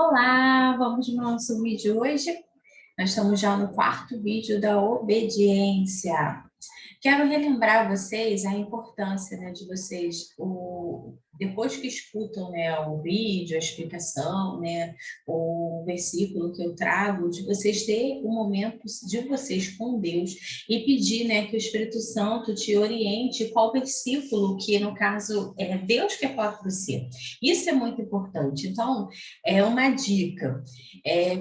Olá, vamos no nosso vídeo hoje. Nós estamos já no quarto vídeo da obediência. Quero relembrar vocês a importância, né, de vocês, depois que escutam, né, o vídeo, a explicação, né, o versículo que eu trago, de vocês terem um momento de vocês com Deus e pedir, né, que o Espírito Santo te oriente qual versículo que, no caso, Deus quer falar para você. Isso é muito importante. Então, é uma dica.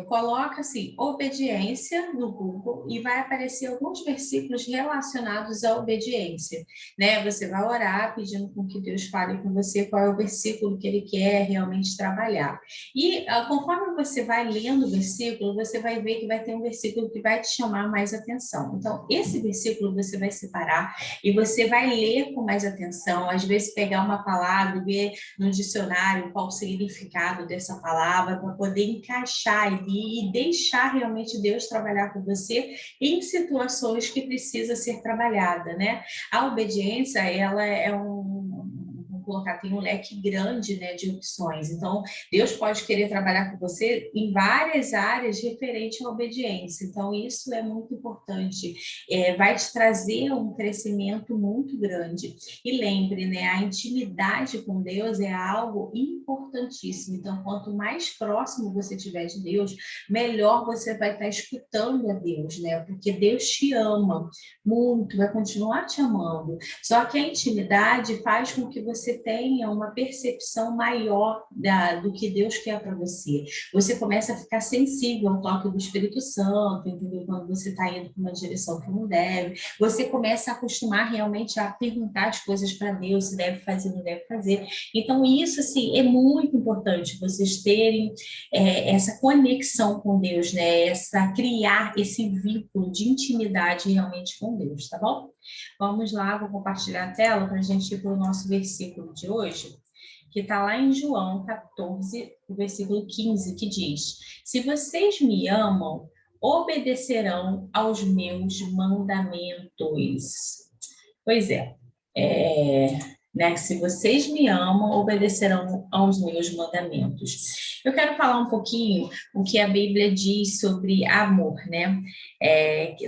Coloca assim, obediência no Google e vai aparecer alguns versículos relacionados à obediência, né? Você vai orar pedindo com que Deus fale com você qual é o versículo que Ele quer realmente trabalhar. E conforme você vai lendo o versículo, você vai ver que vai ter um versículo que vai te chamar mais atenção. Então, esse versículo você vai separar e você vai ler com mais atenção, às vezes pegar uma palavra e ver no dicionário qual o significado dessa palavra para poder encaixar ali e deixar realmente Deus trabalhar com você em situações que precisa ser trabalhada, né? A obediência, ela é vamos colocar, tem um leque grande, né, de opções. Então, Deus pode querer trabalhar com você em várias áreas referente à obediência. Então, isso é muito importante. Vai te trazer um crescimento muito grande. E lembre, né, a intimidade com Deus é algo importantíssimo. Então, quanto mais próximo você estiver de Deus, melhor você vai estar escutando a Deus, né? Porque Deus te ama muito, vai continuar te amando. Só que a intimidade faz com que você tenha uma percepção maior do que Deus quer para você. Você começa a ficar sensível ao toque do Espírito Santo, entendeu? Quando você está indo para uma direção que não deve, você começa a acostumar realmente a perguntar as coisas para Deus, se deve fazer, não deve fazer. Então, isso, assim, é muito importante, vocês terem essa conexão com Deus, né? Criar esse vínculo de intimidade realmente com Deus, tá bom? Vamos lá, vou compartilhar a tela para a gente ir para o nosso versículo de hoje, que está lá em João 14, o versículo 15, que diz: Se vocês me amam, obedecerão aos meus mandamentos. Pois né? Se vocês me amam, obedecerão aos meus mandamentos. Eu quero falar um pouquinho o que a Bíblia diz sobre amor, né?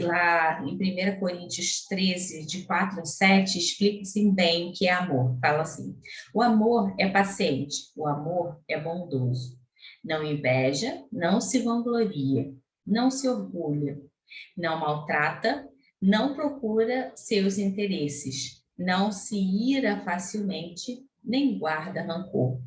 Lá em 1 Coríntios 13, de 4 a 7, explica-se bem o que é amor. Fala assim: o amor é paciente, o amor é bondoso. Não inveja, não se vangloria, não se orgulha, não maltrata, não procura seus interesses, não se ira facilmente, nem guarda rancor.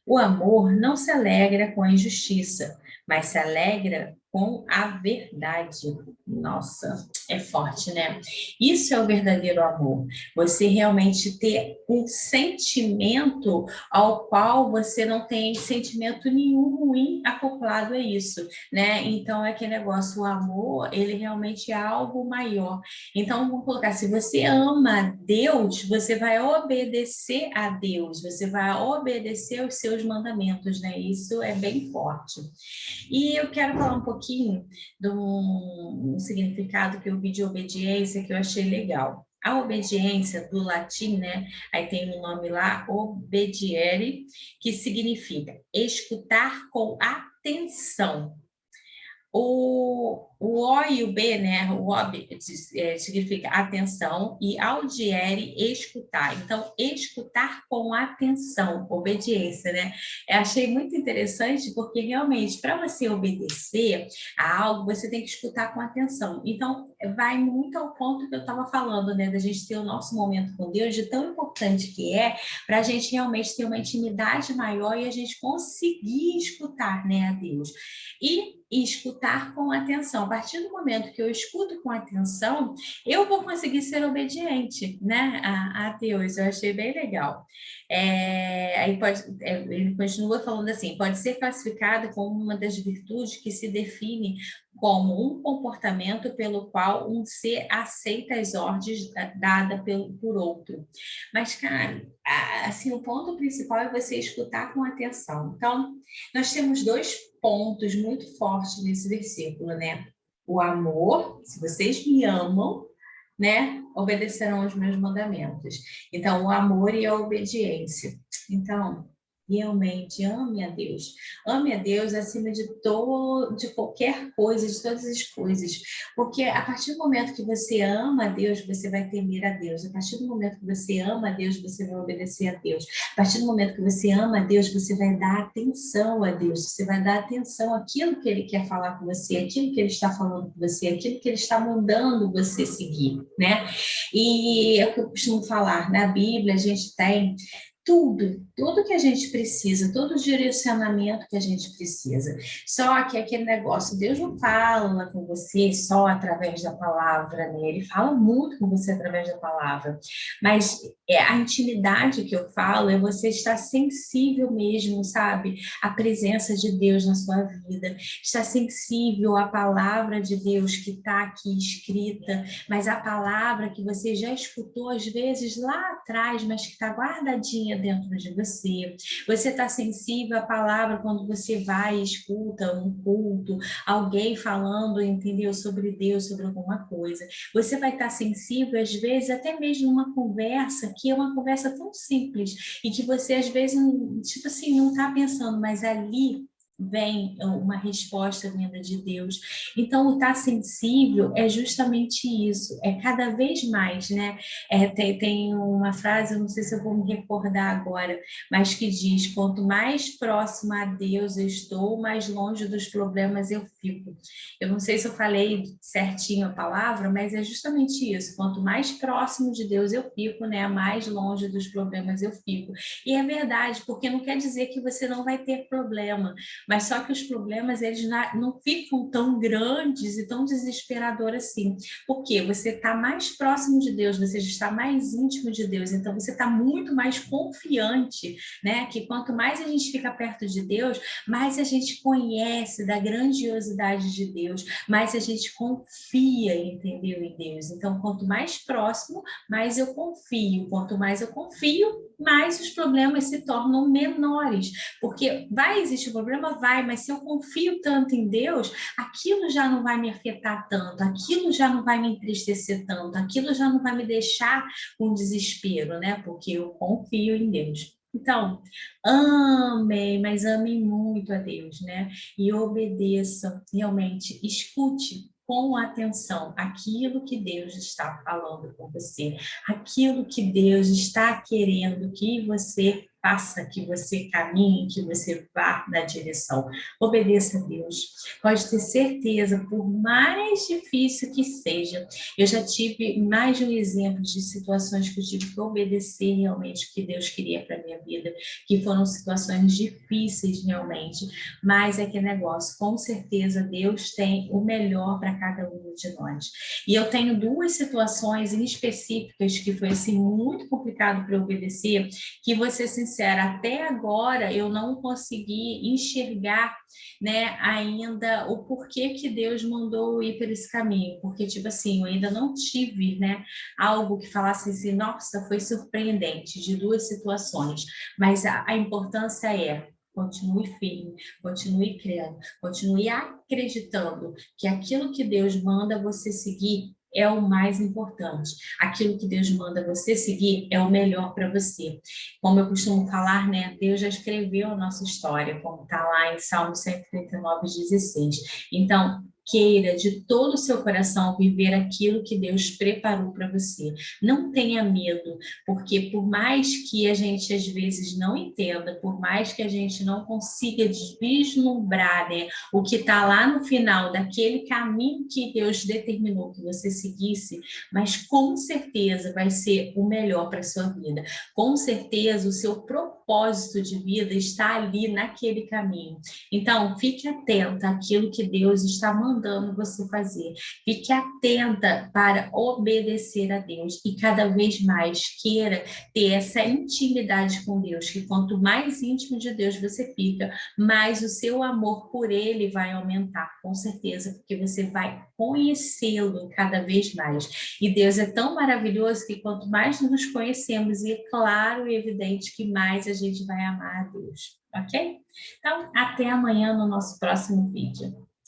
O amor não se alegra com a injustiça, mas se alegra com a verdade. Nossa, é forte, né? Isso é o verdadeiro amor. Você realmente ter um sentimento ao qual você não tem sentimento nenhum ruim acoplado a isso, né? Então, é aquele negócio, o amor, ele realmente é algo maior. Então, vamos colocar, se você ama Deus, você vai obedecer a Deus, você vai obedecer os seus mandamentos, né? Isso é bem forte. E eu quero falar um pouquinho de um significado que eu vi de obediência que eu achei legal. A obediência do latim, né? Aí tem um nome lá, obediere, que significa escutar com atenção. O e o B, né? O ob significa atenção e audiere, escutar. Então, escutar com atenção, obediência, né? Eu achei muito interessante porque realmente, para você obedecer a algo, você tem que escutar com atenção. Então, vai muito ao ponto que eu estava falando, né? Da gente ter o nosso momento com Deus, de tão importante que é para a gente realmente ter uma intimidade maior e a gente conseguir escutar, né, a Deus. E escutar com atenção. A partir do momento que eu escuto com atenção, eu vou conseguir ser obediente, né, a Deus. Eu achei bem legal. Aí ele continua falando assim: pode ser classificado como uma das virtudes que se define como um comportamento pelo qual um ser aceita as ordens dadas por outro. Mas, cara, assim, o ponto principal é você escutar com atenção. Então, nós temos dois pontos muito fortes nesse versículo, né? O amor, se vocês me amam, né, obedecerão aos meus mandamentos. Então, o amor e a obediência. Então, Realmente, ame a Deus. Ame a Deus acima de qualquer coisa, de todas as coisas. Porque a partir do momento que você ama a Deus, você vai temer a Deus. A partir do momento que você ama a Deus, você vai obedecer a Deus. A partir do momento que você ama a Deus, você vai dar atenção a Deus. Você vai dar atenção àquilo que Ele quer falar com você, àquilo que Ele está falando com você, àquilo que Ele está mandando você seguir, né? E é o que eu costumo falar, na Bíblia a gente tem tudo que a gente precisa, todo o direcionamento que a gente precisa. Só que aquele negócio, Deus não fala com você só através da palavra, né? Ele fala muito com você através da palavra. Mas a intimidade que eu falo é você estar sensível mesmo, sabe? À presença de Deus na sua vida, estar sensível à palavra de Deus que está aqui escrita, mas a palavra que você já escutou às vezes lá atrás, mas que está guardadinha dentro de você. Você está sensível à palavra quando você vai e escuta um culto, alguém falando, entendeu, sobre Deus, sobre alguma coisa. Você vai estar sensível, às vezes, até mesmo numa conversa, que é uma conversa tão simples, e que você, às vezes, tipo assim, não está pensando, mas ali vem uma resposta vinda de Deus. Então, o estar sensível é justamente isso, é cada vez mais, né? Tem uma frase, eu não sei se eu vou me recordar agora, mas que diz: quanto mais próximo a Deus eu estou, mais longe dos problemas eu fico. Eu não sei se eu falei certinho a palavra, mas é justamente isso. Quanto mais próximo de Deus eu fico, né, mais longe dos problemas eu fico. E é verdade, porque não quer dizer que você não vai ter problema, mas só que os problemas, eles não ficam tão grandes e tão desesperadores assim, porque você está mais próximo de Deus, você já está mais íntimo de Deus, então você está muito mais confiante, né? Que quanto mais a gente fica perto de Deus, mais a gente conhece da grandiosidade de Deus, mais a gente confia, entendeu, em Deus. Então, quanto mais próximo, mais eu confio. Quanto mais eu confio, mais os problemas se tornam menores, porque vai existir problema, vai, mas se eu confio tanto em Deus, aquilo já não vai me afetar tanto, aquilo já não vai me entristecer tanto, aquilo já não vai me deixar com desespero, né? Porque eu confio em Deus. Então, amem, mas amem muito a Deus, né? E obedeçam, realmente, escute com atenção aquilo que Deus está falando com você, aquilo que Deus está querendo que você faça, que você caminhe, que você vá na direção. Obedeça a Deus. Pode ter certeza, por mais difícil que seja, eu já tive mais de um exemplo de situações que eu tive que obedecer realmente o que Deus queria para minha vida, que foram situações difíceis realmente, mas é que negócio, com certeza Deus tem o melhor para cada um de nós. E eu tenho duas situações em específicas que foi assim muito complicado para obedecer, que vou ser sincera, até agora eu não consegui enxergar, né, ainda o porquê que Deus mandou ir por esse caminho, porque tipo assim, eu ainda não tive, né, algo que falasse assim, nossa, foi surpreendente, de duas situações, mas a importância é: continue firme, continue crendo, continue acreditando que aquilo que Deus manda você seguir é o mais importante. Aquilo que Deus manda você seguir é o melhor para você. Como eu costumo falar, né? Deus já escreveu a nossa história, como está lá em Salmo 139:16. Então, queira de todo o seu coração viver aquilo que Deus preparou para você. Não tenha medo, porque por mais que a gente às vezes não entenda, por mais que a gente não consiga vislumbrar, né, o que está lá no final daquele caminho que Deus determinou que você seguisse, mas com certeza vai ser o melhor para a sua vida. Com certeza o seu propósito de vida está ali naquele caminho. Então, fique atenta àquilo que Deus está mandando você fazer. Fique atenta para obedecer a Deus e cada vez mais queira ter essa intimidade com Deus, que quanto mais íntimo de Deus você fica, mais o seu amor por Ele vai aumentar, com certeza, porque você vai conhecê-lo cada vez mais. E Deus é tão maravilhoso que quanto mais nos conhecemos, e é claro e evidente que mais a gente vai amar a Deus, ok? Então, até amanhã no nosso próximo vídeo.